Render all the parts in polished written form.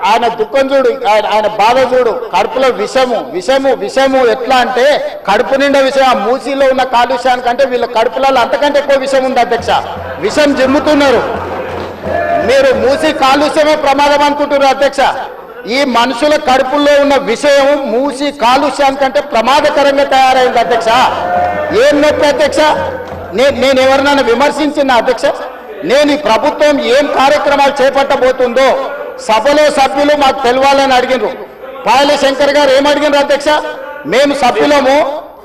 ఆయన దుఃఖం చూడు, ఆయన బాధ చూడు, కడుపులో విషము విషము విషము. ఎట్లా అంటే కడుపు నిండా విషయం. ఆ మూసీలో ఉన్న కాలుష్యానికంటే వీళ్ళ కడుపులలో అంతకంటే ఎక్కువ విషయం ఉంది అధ్యక్ష. విషం జిమ్ముతున్నారు. మీరు మూసీ కాలుష్యమే ప్రమాదం అనుకుంటున్నారు అధ్యక్ష. ఈ మనుషుల కడుపుల్లో ఉన్న విషయం మూసి కాలుష్యానికంటే ప్రమాదకరంగా తయారైంది అధ్యక్ష. ఏం నొప్పి అధ్యక్ష? నేను ఎవరినైనా విమర్శించిన అధ్యక్ష? నేను ఈ ప్రభుత్వం ఏం కార్యక్రమాలు చేపట్టబోతుందో సభలో సభ్యులు మాకు తెలవాలని అడిగినారు. పాయల శంకర్ గారు ఏం అడిగినారు అధ్యక్ష? మేము సభ్యులము,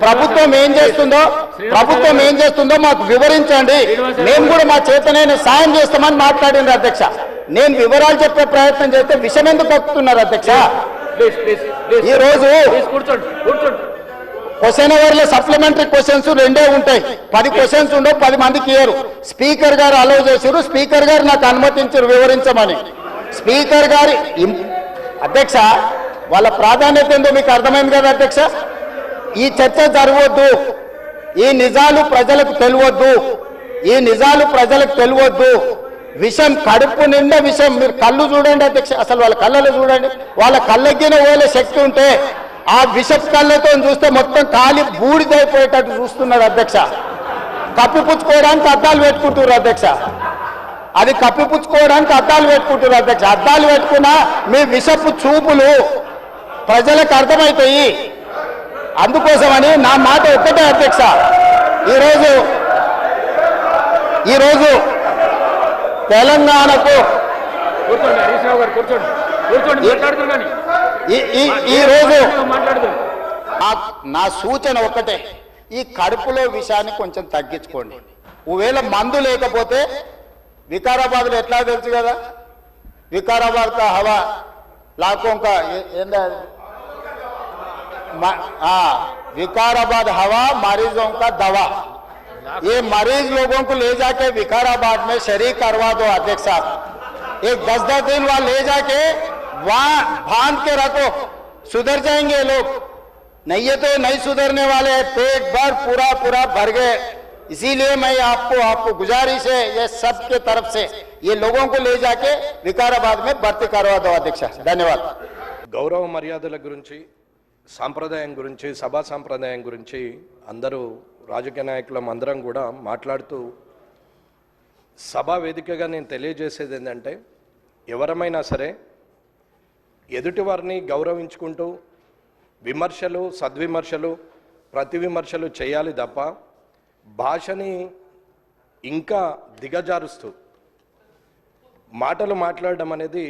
ప్రభుత్వం ఏం చేస్తుందో మాకు వివరించండి, మేము కూడా మా చేతనైన సాయం చేస్తామని మాట్లాడింది అధ్యక్ష. నేను వివరాలు చెప్పే ప్రయత్నం చేస్తే విషయం ఎందుకు కక్కుతున్నారు అధ్యక్ష? ఈరోజు క్వశ్చన్ అవర్లో సప్లిమెంటరీ క్వశ్చన్స్ 2 ఉంటాయి. 10 క్వశ్చన్స్ ఉండవు, 10 మందికి ఇయ్యరు. స్పీకర్ గారు అలౌ చేశారు, స్పీకర్ గారు నాకు అనుమతించారు వివరించమని. స్పీకర్ గారి అధ్యక్ష వాళ్ళ ప్రాధాన్యత ఏందో మీకు అర్థమైంది కదా అధ్యక్ష. ఈ చర్చ జరగవద్దు, ఈ నిజాలు ప్రజలకు తెలియవద్దు, విషం కడుపు నిండా విషం. మీరు కళ్ళు చూడండి అధ్యక్ష, అసలు వాళ్ళ కళ్ళలో చూడండి. వాళ్ళ కళ్ళెక్కిన ఓలే శక్తి ఉంటే ఆ విషపు కళ్ళతో చూస్తే మొత్తం కాలి బూడిదైపోయేటట్టు చూస్తున్నారు అధ్యక్ష. కప్పిపుచ్చుకోవడానికి అద్దాలు పెట్టుకుంటున్నారు అధ్యక్ష. అది కప్పిపుచ్చుకోవడానికి అద్దాలు పెట్టుకుంటున్నారు అధ్యక్ష. అద్దాలు పెట్టుకున్నా మీ విషపు చూపులు ప్రజలకు అర్థమవుతాయి. అందుకోసమని నా మాట ఒక్కటే అధ్యక్ష. ఈరోజు తెలంగాణకు ఈరోజు నా సూచన ఒక్కటే, ఈ కడుపులో విషయాన్ని కొంచెం తగ్గించుకోండి. ఒకవేళ మందు లేకపోతే వికారాబాద్లో ఎట్లా తెలుసు కదా, వికారాబాద్ కా హవా లాఖోं का विकाराबाद हवा मरीजों का दवा। ये मरीज लोगों को ले जाके विकाराबाद में शरीक करवा दो अध्यक्ष साहब। एक 10-10 दिन वहां ले जाके वहां बांध के रखो, सुधर जाएंगे लोग। नहीं है तो नहीं सुधरने वाले, पेट भर पूरा भर गए। इसीलिए मैं आपको गुजारिश है ये सबके तरफ से, ये लोगों को ले जाके विकाराबाद में भर्ती करवा दो अध्यक्ष। धन्यवाद। గౌరవ మర్యాదల గురించి, సాంప్రదాయం గురించి, సభా సాంప్రదాయం గురించి అందరూ రాజకీయ నాయకులం అందరం కూడా మాట్లాడుతూ సభా వేదికగా నేను తెలియజేసేది ఏంటంటే, ఎవరమైనా సరే ఎదుటివారిని గౌరవించుకుంటూ విమర్శలు, సద్విమర్శలు, ప్రతి విమర్శలు చేయాలి తప్ప భాషని ఇంకా దిగజారుస్తూ మాటలు మాట్లాడడం అనేది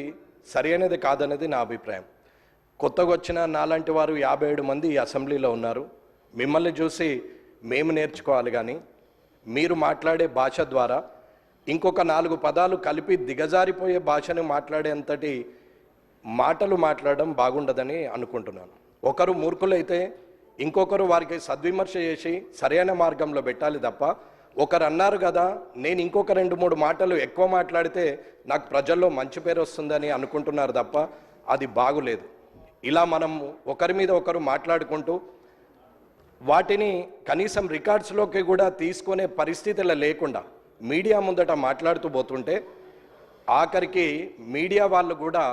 సరైనది కాదనేది నా అభిప్రాయం. కొత్తగా వచ్చిన నాలాంటి వారు 57 మంది ఈ అసెంబ్లీలో ఉన్నారు. మిమ్మల్ని చూసి మేము నేర్చుకోవాలి, కానీ మీరు మాట్లాడే భాష ద్వారా ఇంకొక 4 పదాలు కలిపి దిగజారిపోయే భాషను మాట్లాడేంతటి మాటలు మాట్లాడడం బాగుండదని అనుకుంటున్నాను. ఒకరు మూర్ఖులైతే ఇంకొకరు వారికి సద్విమర్శ చేసి సరైన మార్గంలో పెట్టాలి తప్ప, ఒకరు అన్నారు కదా నేను ఇంకొక 2-3 మాటలు ఎక్కువ మాట్లాడితే నాకు ప్రజల్లో మంచి పేరు వస్తుందని అనుకుంటున్నారు తప్ప అది బాగులేదు. ఇలా మనం ఒకరి మీద ఒకరు మాట్లాడుకుంటూ వాటిని కనీసం రికార్డ్స్లోకి కూడా తీసుకునే పరిస్థితులు లేకుండా మీడియా ముందట మాట్లాడుతూ పోతుంటే ఆఖరికి మీడియా వాళ్ళు కూడా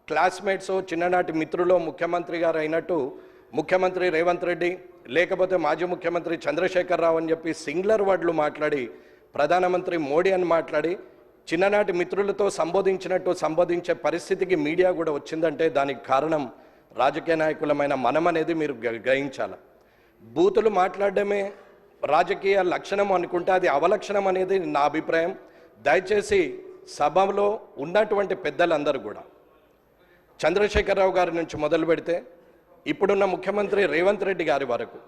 క్లాస్మేట్స్, చిన్ననాటి మిత్రులు ముఖ్యమంత్రి గారు అయినట్టు ముఖ్యమంత్రి రేవంత్ రెడ్డి లేకపోతే మాజీ ముఖ్యమంత్రి చంద్రశేఖరరావు అని చెప్పి సింగులర్ వర్డ్లు మాట్లాడి, ప్రధానమంత్రి మోడీ అని మాట్లాడి చిన్ననాటి మిత్రులతో సంబోధించే పరిస్థితికి మీడియా కూడా వచ్చిందంటే దానికి కారణం రాజకీయ నాయకులమైన మనం అనేది మీరు గ్రహించాలి. బూతులు మాట్లాడడమే రాజకీయ లక్షణం అనుకుంటే అది అవలక్షణం అనేది నా అభిప్రాయం. దయచేసి సభలో ఉన్నటువంటి పెద్దలందరూ కూడా చంద్రశేఖరరావు గారి నుంచి మొదలు పెడితే ఇప్పుడున్న ముఖ్యమంత్రి రేవంత్ రెడ్డి గారి వరకు,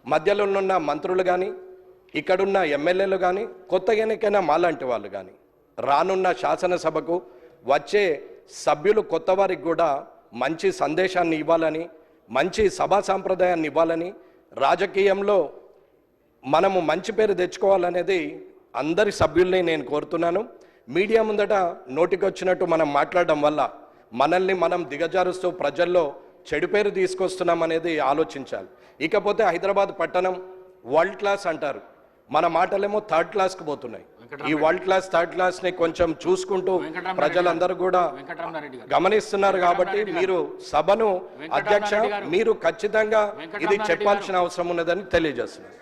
మధ్యలో ఉన్న మంత్రులు కానీ, ఇక్కడున్న ఎమ్మెల్యేలు కానీ, కొత్తగా ఎన్నికైన మాలాంటి వాళ్ళు కానీ, రానున్న శాసనసభకు వచ్చే సభ్యులు కొత్త వారికి కూడా మంచి సందేశాన్ని ఇవ్వాలని, మంచి సభా సాంప్రదాయాన్ని ఇవ్వాలని, రాజకీయంలో మనము మంచి పేరు తెచ్చుకోవాలనేది అందరి సభ్యుల్ని నేను కోరుతున్నాను. మీడియా ముందట నోటికొచ్చినట్టు మనం మాట్లాడడం వల్ల మనల్ని మనం దిగజారుస్తూ ప్రజల్లో చెడు పేరు తీసుకొస్తున్నాం అనేది ఆలోచించాలి. ఇకపోతే హైదరాబాద్ పట్టణం వరల్డ్ క్లాస్ అంటారు, మన మాటలేమో థర్డ్ క్లాస్కి పోతున్నాయి. ఈ వరల్డ్ క్లాస్ థర్డ్ క్లాస్ ని కొంచెం చూసుకుంటూ ప్రజలందరూ కూడా గమనిస్తున్నారు కాబట్టి మీరు సభను అధ్యక్ష మీరు ఖచ్చితంగా ఇది చెప్పాల్సిన అవసరం ఉన్నదని తెలియజేస్తున్నారు.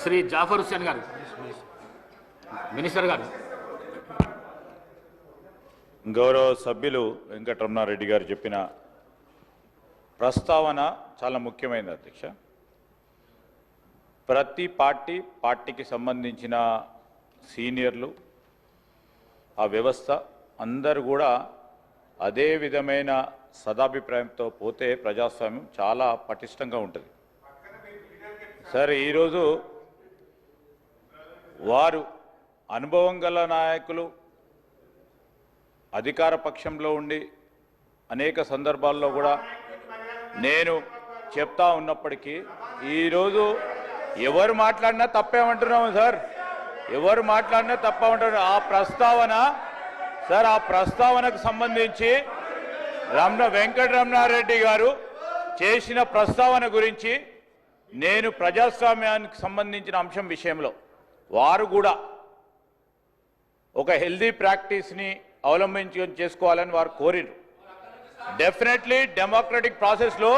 శ్రీ జాఫర్ హుస్సేన్ గారు, మినిస్టర్ గారు. గౌరవ సభ్యులు వెంకటరమణారెడ్డి గారు చెప్పిన ప్రస్తావన చాలా ముఖ్యమైనది అధ్యక్ష. ప్రతి పార్టీకి సంబంధించిన సీనియర్లు, ఆ వ్యవస్థ అందరూ కూడా అదే విధమైన సదాభిప్రాయంతో పోతే ప్రజాస్వామ్యం చాలా పటిష్టంగా ఉంటుంది. సరే, ఈరోజు వారు అనుభవం గల నాయకులు అధికార పక్షంలో ఉండి అనేక సందర్భాల్లో కూడా నేను చెప్తా ఉన్నప్పటికీ ఈరోజు ఎవరు మాట్లాడినా తప్పేమంటున్నాము సార్, ఎవరు మాట్లాడినా తప్పేమంటున్నారు. ఆ ప్రస్తావన సార్, ఆ ప్రస్తావనకు సంబంధించి వెంకటరమణారెడ్డి గారు చేసిన ప్రస్తావన గురించి నేను ప్రజాస్వామ్యానికి సంబంధించిన అంశం విషయంలో వారు కూడా ఒక హెల్దీ ప్రాక్టీస్ని చేసుకోవాలని వారు కోరిరు. డెఫినెట్లీ డెమోక్రటిక్ ప్రాసెస్లో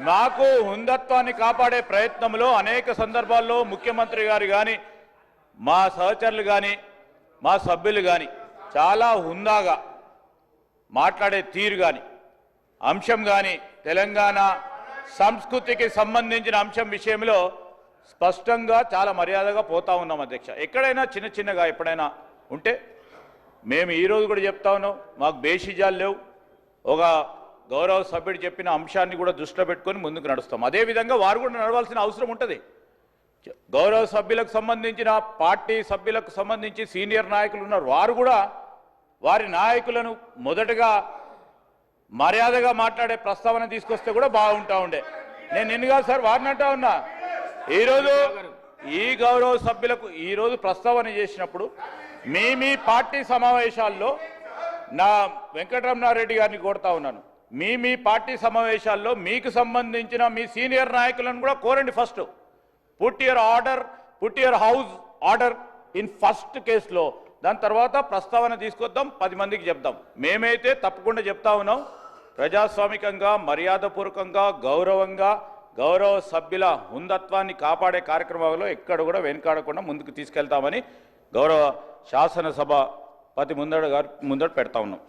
మాకు హుందత్వాన్ని కాపాడే ప్రయత్నంలో అనేక సందర్భాల్లో ముఖ్యమంత్రి గారు కానీ, మా సహచరులు కానీ, మా సభ్యులు కానీ చాలా హుందాగా మాట్లాడే తీరు కానీ, అంశం కానీ, తెలంగాణ సంస్కృతికి సంబంధించిన అంశం విషయంలో స్పష్టంగా చాలా మర్యాదగా పోతా ఉన్నాం అధ్యక్ష. ఎక్కడైనా చిన్నగా ఎప్పుడైనా ఉంటే మేము ఈరోజు కూడా చెప్తా ఉన్నాం, మాకు బేషిజాలు లేవు. ఒక గౌరవ సభ్యుడు చెప్పిన అంశాన్ని కూడా దృష్టిలో పెట్టుకొని ముందుకు నడుస్తాం. అదేవిధంగా వారు కూడా నడవాల్సిన అవసరం ఉంటుంది. గౌరవ సభ్యులకు సంబంధించిన పార్టీ సభ్యులకు సంబంధించి సీనియర్ నాయకులు ఉన్నారు, వారు కూడా వారి నాయకులను మొదటగా మర్యాదగా మాట్లాడే ప్రస్తావన తీసుకొస్తే కూడా బాగుంటా ఉండే. నేను నిన్నగా సార్ వారిని అంటా ఉన్నా, ఈరోజు ఈ గౌరవ సభ్యులకు ఈరోజు ప్రస్తావన చేసినప్పుడు మీ పార్టీ సమావేశాల్లో నా వెంకటరమణారెడ్డి గారిని కోరుతా ఉన్నాను, మీ పార్టీ సమావేశాల్లో మీకు సంబంధించిన మీ సీనియర్ నాయకులను కూడా కోరండి. First put your house order in first కేసులో, దాని తర్వాత ప్రస్తావన తీసుకొద్దాం, 10 మందికి చెప్దాం. మేమైతే తప్పకుండా చెప్తా ఉన్నాం, ప్రజాస్వామికంగా మర్యాదపూర్వకంగా గౌరవంగా గౌరవ సభ్యుల హుందత్వాన్ని కాపాడే కార్యక్రమాల్లో ఎక్కడ కూడా వెనుకాడకుండా ముందుకు తీసుకెళ్తామని గౌరవ శాసనసభ ముందట పెడతా ఉన్నాం.